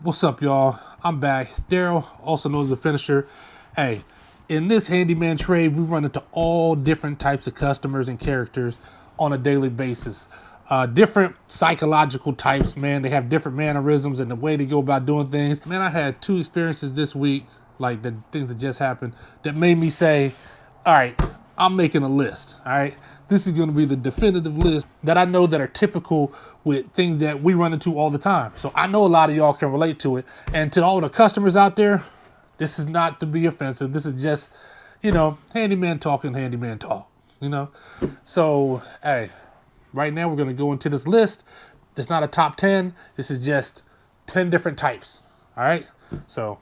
What's up, y'all? I'm back. Daryl, also known as the Finisher. Hey, in this handyman trade, we run into all different types of customers and characters on a daily basis. Different psychological types, man. They have different mannerisms and the way they go about doing things. Man, I had two experiences this week, like the things that just happened, that made me say, all right, I'm making a list, all right? This is gonna be the definitive list that I know that are typical with things that we run into all the time. So I know a lot of y'all can relate to it. And to all the customers out there, this is not to be offensive. This is just, handyman talking handyman talk, So, hey, right now we're gonna go into this list. It's not a top 10. This is just 10 different types, all right? So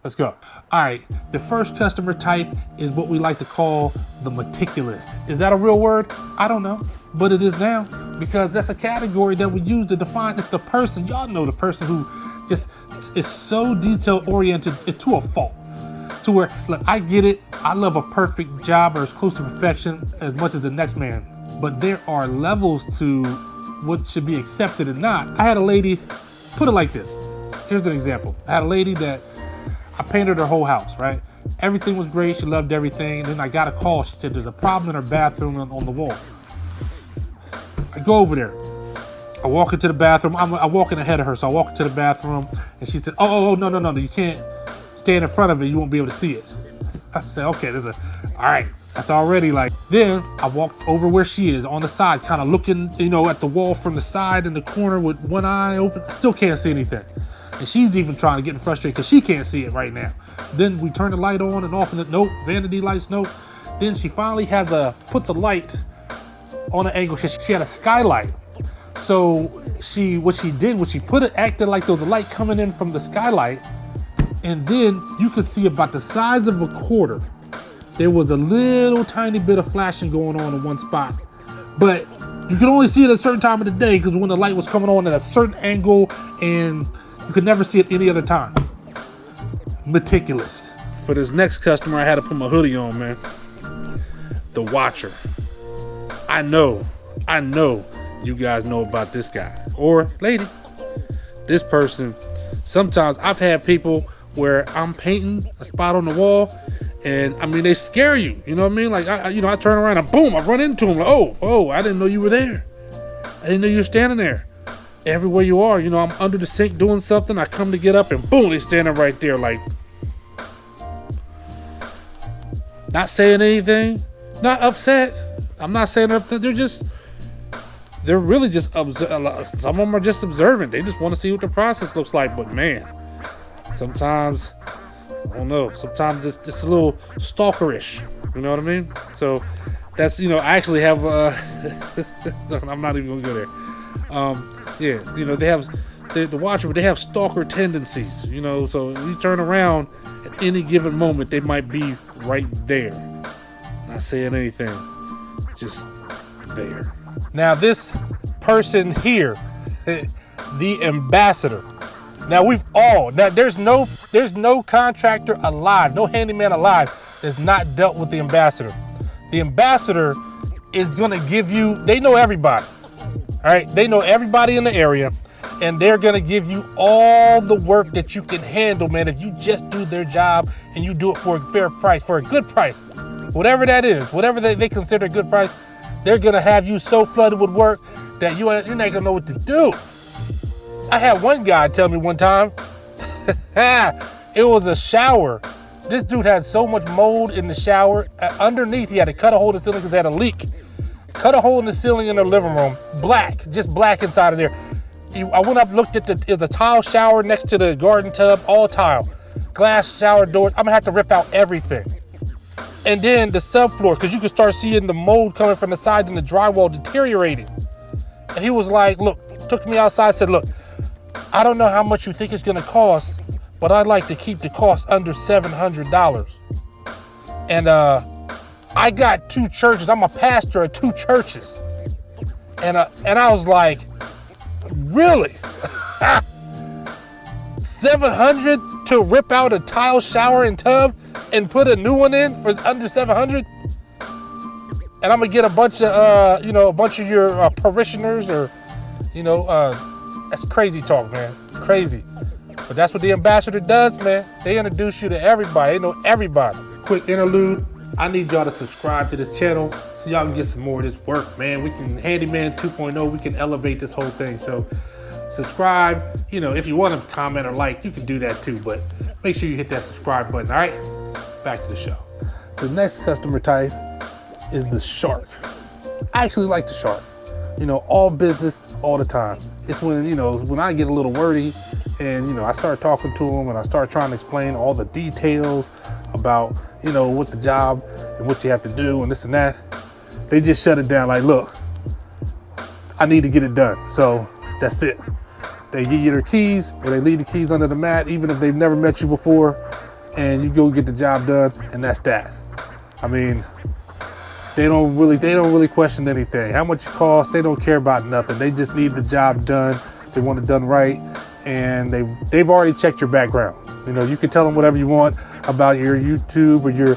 let's go. All right, the first customer type is what we like to call the meticulous. Is that a real word? I don't know, but it is now because that's a category that we use to define. It's the person, y'all know, the person who just is so detail oriented, it's to a fault. To where, look, I get it. I love a perfect job or as close to perfection as much as the next man. But there are levels to what should be accepted and not. I had a lady, put it like this. Here's an example. I had a lady that I painted her whole house, right? Everything was great. She loved everything. And then I got a call. She said there's a problem in her bathroom on the wall. I go over there. I walk into the bathroom. I walk in ahead of her. So I walk into the bathroom and she said, oh, no. You can't stand in front of it. You won't be able to see it. I said, okay, all right. That's already like, then I walked over where she is on the side, kind of looking, at the wall from the side in the corner with one eye open. I still can't see anything. And she's even trying to get frustrated because she can't see it right now. Then we turn the light on and off, and nope, vanity lights, nope. Then she finally puts a light on an angle because she had a skylight. So what she put it, acted like there was a light coming in from the skylight, and then you could see about the size of a quarter. There was a little tiny bit of flashing going on in one spot, but you could only see it at a certain time of the day because when the light was coming on at a certain angle, and you could never see it any other time. Meticulous. For this next customer, I had to put my hoodie on, man. The watcher. I know you guys know about this guy or lady. This person, sometimes I've had people where I'm painting a spot on the wall and they scare you. You know what I mean? Like, I turn around and boom, I run into them. Like, oh, I didn't know you were there. I didn't know you were standing there. Everywhere you are, I'm under the sink doing something. I come to get up and boom, they're standing right there, like, not saying anything, not upset. I'm not saying upset. They're really just some of them are just observant. They just want to see what the process looks like. But man, sometimes, I don't know, sometimes it's a little stalkerish. You know what I mean? So that's, I actually have, I'm not even gonna go there. They have the watcher, but they have stalker tendencies, so we turn around at any given moment, they might be right there. Not saying anything, just there. Now this person here, the ambassador. Now there's no contractor alive, no handyman alive that's not dealt with the ambassador. The ambassador is gonna give you, they know everybody. All right, they know everybody in the area, and they're gonna give you all the work that you can handle, man. If you just do their job and you do it for a fair price, for a good price, whatever that is, whatever they consider a good price, they're gonna have you so flooded with work that you're not gonna know what to do. I had one guy tell me one time, it was a shower. This dude had so much mold in the shower. Underneath, he had to cut a hole in the ceiling because they had a leak. Cut a hole in the ceiling in the living room, just black inside of there. I went up, looked at it was a tile shower next to the garden tub, all tile. Glass shower doors, I'm gonna have to rip out everything. And then the subfloor, because you can start seeing the mold coming from the sides and the drywall deteriorating. And he was like, look, took me outside, said, look, I don't know how much you think it's gonna cost, but I'd like to keep the cost under $700. And I got two churches. I'm a pastor at two churches. And I was like, really? 700 to rip out a tile shower and tub and put a new one in for under 700? And I'm gonna get a bunch of your parishioners or, that's crazy talk, man. Crazy. But that's what the ambassador does, man. They introduce you to everybody. They know everybody. Quick interlude. I need y'all to subscribe to this channel so y'all can get some more of this work, man. We can, Handyman 2.0, we can elevate this whole thing. So subscribe. You know, if you want to comment or like, you can do that too. But make sure you hit that subscribe button, all right? Back to the show. The next customer type is the shark. I actually like the shark. You know, all business, all the time. It's when, you know, when I get a little wordy and, you know, I start talking to them and I start trying to explain all the details about, you know, what the job and what you have to do and this and that. They just shut it down like, look, I need to get it done. So that's it. They give you their keys or they leave the keys under the mat, even if they've never met you before, and you go get the job done, and that's that. I mean, they don't really question anything. How much it costs, they don't care about nothing. They just need the job done. They want it done right, and they've already checked your background. You know, you can tell them whatever you want about your YouTube or your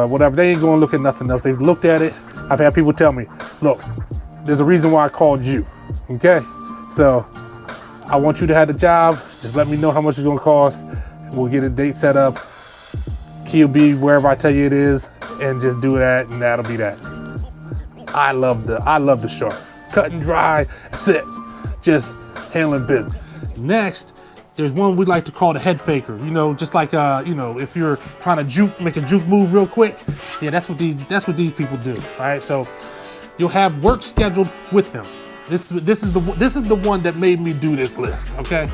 whatever. They ain't gonna look at nothing else. They've looked at it. I've had people tell me, look, there's a reason why I called you, okay? So I want you to have the job. Just let me know how much it's gonna cost. We'll get a date set up. Key will be wherever I tell you it is, and just do that, and that'll be that. I love the shark. Cut and dry, that's it. Just handling business. Next, there's one we like to call the head faker. You know, just like you know, if you're trying to make a juke move real quick, yeah, that's what these people do. All right, so you'll have work scheduled with them. This is the one that made me do this list. Okay,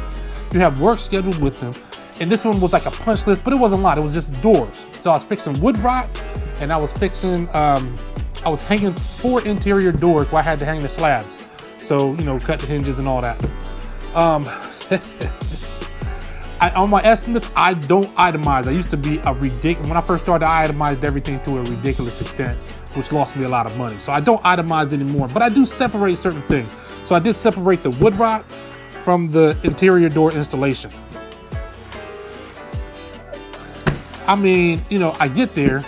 you have work scheduled with them. And this one was like a punch list, but it wasn't a lot. It was just doors. So I was fixing wood rot, and I was fixing, I was hanging 4 interior doors where I had to hang the slabs. So, you know, cut the hinges and all that. On my estimates, I don't itemize. I used to be when I first started, I itemized everything to a ridiculous extent, which lost me a lot of money. So I don't itemize anymore, but I do separate certain things. So I did separate the wood rot from the interior door installation. I mean, you know, I get there.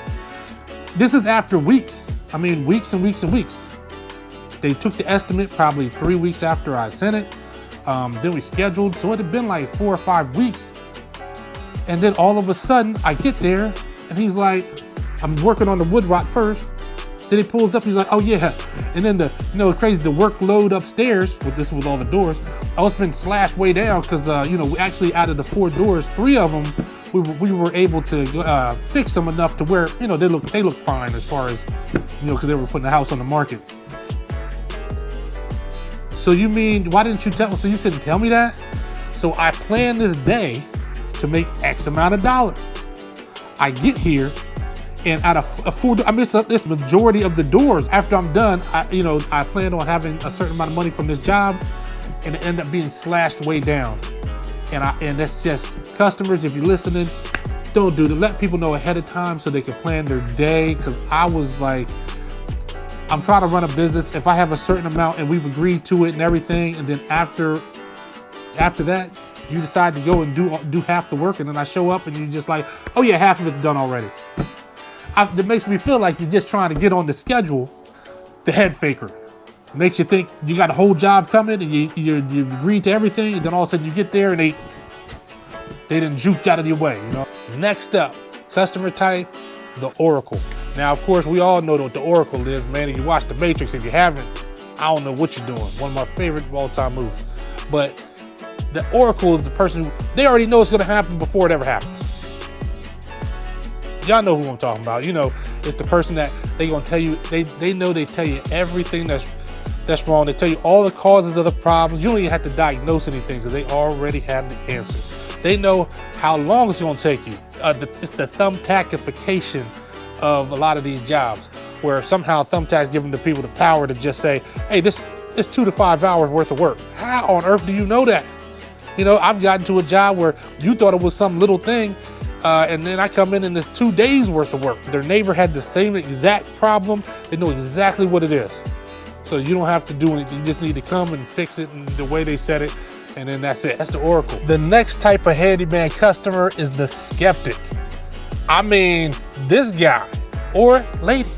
This is after weeks. I mean, weeks and weeks and weeks. They took the estimate probably 3 weeks after I sent it. Then we scheduled. So it had been like 4 or 5 weeks. And then all of a sudden I get there and he's like, I'm working on the wood rot first. Then he pulls up, he's like, oh yeah. And then the workload upstairs with all the doors, it's been slashed way down because, you know, we actually out of the 4 doors, 3 of them, we were able to fix them enough to where, you know, they look fine as far as, you know, because they were putting the house on the market. So you mean, why didn't you tell me? So you couldn't tell me that? So I planned this day to make X amount of dollars. I get here, and out of a 4, I miss this majority of the doors. After I'm done, I plan on having a certain amount of money from this job, and it ended up being slashed way down. And that's just, customers, if you're listening, don't do that. Let people know ahead of time so they can plan their day. Because I was like, I'm trying to run a business. If I have a certain amount and we've agreed to it and everything, and then after that, you decide to go and do half the work, and then I show up and you're just like, oh yeah, half of it's done already. It makes me feel like you're just trying to get on the schedule. The head faker makes you think you got a whole job coming, and you've agreed to everything, and then all of a sudden you get there and they didn't juke out of your way, you know. Next up, customer type, the Oracle. Now, of course, we all know what the Oracle is, man. If you watch The Matrix, if you haven't, I don't know what you're doing. One of my favorite all-time movies. But the Oracle is the person who, they already know it's gonna happen before it ever happens. Y'all know who I'm talking about. You know, it's the person that they gonna tell you, they tell you everything that's wrong. They tell you all the causes of the problems. You don't even have to diagnose anything because they already have the answer. They know how long it's gonna take you. It's the thumbtackification of a lot of these jobs, where somehow Thumbtack's giving the people the power to just say, hey, this is 2 to 5 hours worth of work. How on earth do you know that? You know, I've gotten to a job where you thought it was some little thing, and then I come in and it's 2 days worth of work. Their neighbor had the same exact problem. They know exactly what it is. So you don't have to do anything. You just need to come and fix it in the way they said it, and then that's it. That's the Oracle. The next type of handyman customer is the skeptic. I mean, this guy or lady,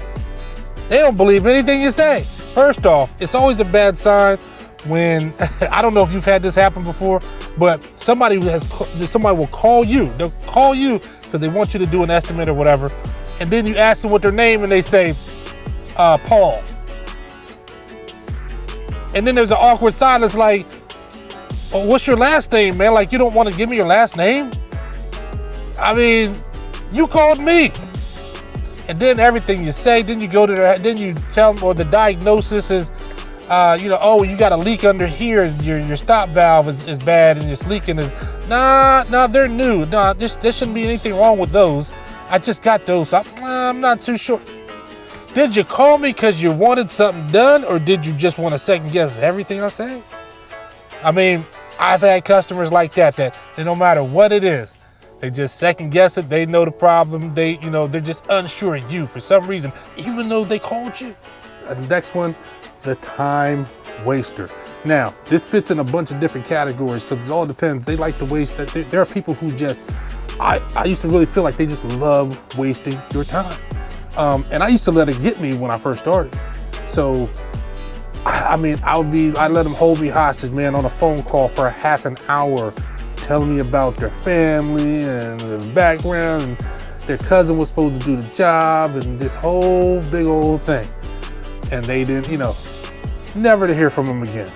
they don't believe anything you say. First off, it's always a bad sign when, I don't know if you've had this happen before, But somebody will call you. They'll call you because they want you to do an estimate or whatever. And then you ask them what their name and they say, Paul. And then there's an awkward silence like, oh, what's your last name, man? Like, you don't want to give me your last name? I mean, you called me. And then everything you say, then you go to then you tell them, or the diagnosis is, oh, you got a leak under here. Your stop valve is bad and it's leaking. Nah, they're new. Nah, there shouldn't be anything wrong with those. I just got those. I'm not too sure. Did you call me because you wanted something done, or did you just want to second guess everything I say? I mean, I've had customers like that no matter what it is, they just second guess it. They know the problem. They're just unsure of you for some reason, even though they called you. The next one, the time waster. Now, this fits in a bunch of different categories because it all depends. They like to waste. There are people who just, I used to really feel like they just love wasting your time. And I used to let it get me when I first started. So, I let them hold me hostage, man, on a phone call for a half an hour, telling me about their family and their background, and their cousin was supposed to do the job, and this whole big old thing. And they didn't, never to hear from them again.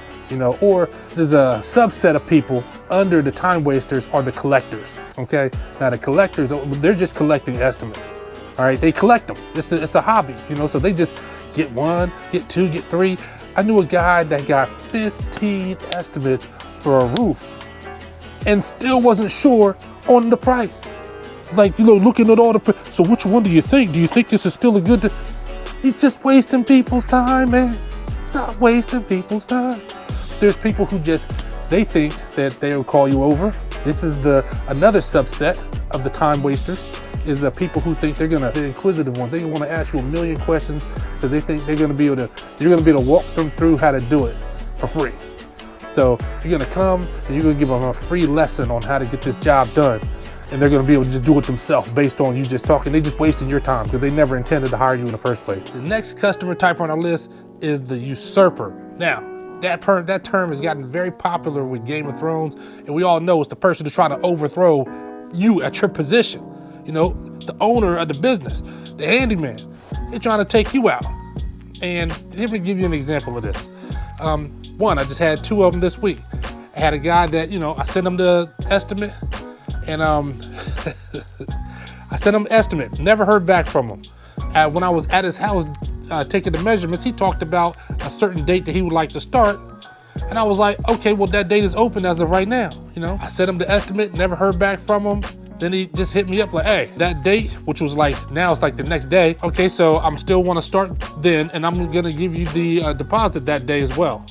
Or there's a subset of people under the time wasters are the collectors, okay? Now the collectors, they're just collecting estimates, all right? They collect them, it's a hobby, so they just get 1, get 2, get 3. I knew a guy that got 15 estimates for a roof and still wasn't sure on the price. Like, looking at all so which one do you think? Do you think this is still a good, You're just wasting people's time, man. Stop wasting people's time. There's people who they think that they'll call you over. This is another subset of the time wasters, is the people who think the inquisitive ones. They want to ask you a million questions because they think you're going to be able to walk them through how to do it for free. So you're going to come and you're going to give them a free lesson on how to get this job done. And they're going to be able to just do it themselves based on you just talking. They just wasting your time because they never intended to hire you in the first place. The next customer type on our list is the usurper. Now, that term has gotten very popular with Game of Thrones, and we all know it's the person who's trying to overthrow you at your position. The owner of the business, the handyman, they're trying to take you out. And let me give you an example of this. One, I just had 2 of them this week. I had a guy that, I sent him the estimate, and I sent him the estimate, never heard back from him. When I was at his house taking the measurements, he talked about a certain date that he would like to start. And I was like, okay, well, that date is open as of right now. I sent him the estimate, never heard back from him. Then he just hit me up like, hey, that date, which was now it's like the next day. Okay, so I'm still want to start then, and I'm going to give you the deposit that day as well.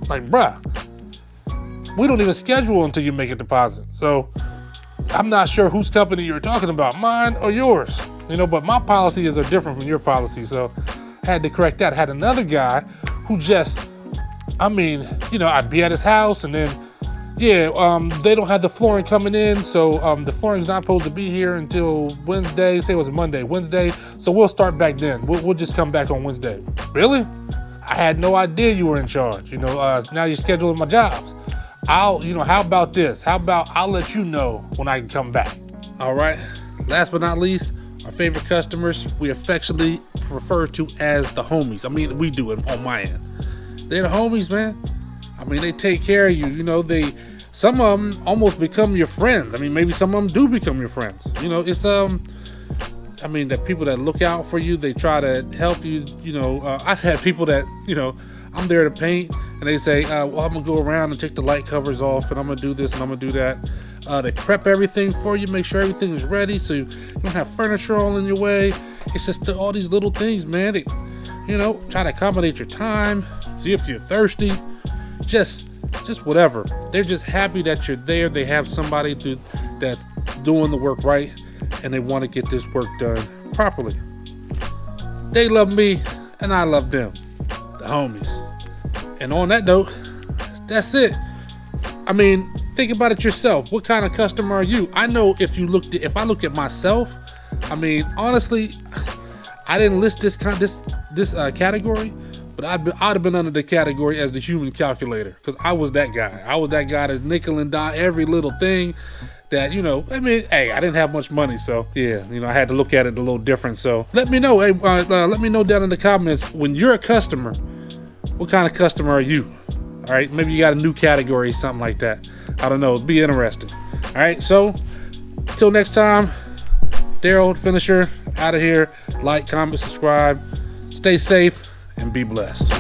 Like, bruh, we don't even schedule until you make a deposit. So I'm not sure whose company you're talking about, mine or yours. But my policies are different from your policy. So I had to correct that. I had another guy who I'd be at his house and then, they don't have the flooring coming in. So the flooring's not supposed to be here until Wednesday. Say it was Monday, Wednesday. So we'll start back then. We'll just come back on Wednesday. Really? I had no idea you were in charge. Now you're scheduling my jobs. How about this? How about I'll let you know when I can come back? All right. Last but not least, our favorite customers, we affectionately refer to as the homies. We do it on my end. They're the homies, man. They take care of you. Some of them almost become your friends. Maybe some of them do become your friends. It's the people that look out for you, they try to help you. I've had people that, I'm there to paint, and they say, I'm gonna go around and take the light covers off, and I'm gonna do this and I'm gonna do that. They prep everything for you, make sure everything is ready so you don't have furniture all in your way. It's just all these little things, man. They, try to accommodate your time, see if you're thirsty, just whatever. They're just happy that you're there. They have somebody that's doing the work right, and they want to get this work done properly. They love me, and I love them, the homies. And on that note, that's it. Think about it yourself. What kind of customer are you? I know if I look at myself, honestly, I didn't list this category, but I'd have been under the category as the human calculator, because I was that guy. I was that guy that's nickel and dime every little thing that, you know, I mean, hey, I didn't have much money, so yeah, you know, I had to look at it a little different. So let me know, hey, let me know down in the comments, when you're a customer, what kind of customer are you? All right, maybe you got a new category, something like that. I don't know, it'd be interesting. All right, so until next time, Daryl, Finisher, out of here. Like, comment, subscribe. Stay safe and be blessed.